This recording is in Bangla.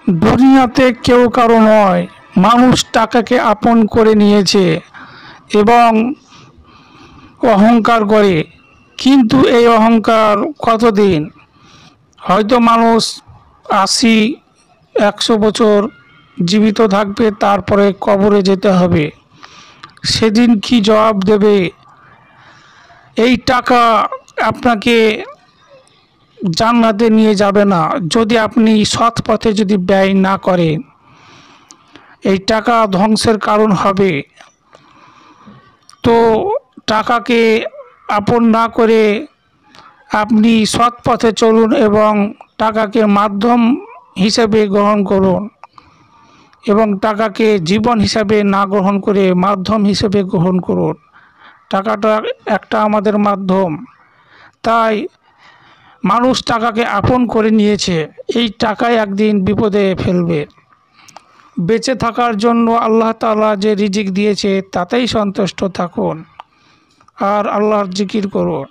দুনিয়াতে কেউ কারো নয়, মানুষ টাকাকে আপন করে নিয়েছে এবং অহংকার করে। কিন্তু এই অহংকার কতদিন? হয়তো মানুষ 80-100 বছর জীবিত থাকবে, তারপরে কবরে যেতে হবে। সেদিন কি জবাব দেবে? এই টাকা আপনাকে জান্নাতে নিয়ে যাবে না যদি আপনি সৎ পথে যদি ব্যয় না করেন। এই টাকা ধ্বংসের কারণ হবে। তো টাকাকে আপন না করে আপনি সৎ পথে চলুন এবং টাকাকে মাধ্যম হিসেবে গ্রহণ করুন, এবং টাকাকে জীবন হিসাবে না গ্রহণ করে মাধ্যম হিসেবে গ্রহণ করুন। টাকাটা একটা আমাদের মাধ্যম। তাই মানুষ টাকাকে আপন করে নিয়েছে। এই টাকাই একদিন বিপদে ফেলবে। বেঁচে থাকার জন্য আল্লাহ তাআলা যে রিজিক দিয়েছে তাতেই সন্তুষ্ট থাকুন আর আল্লাহর জিকির করুন।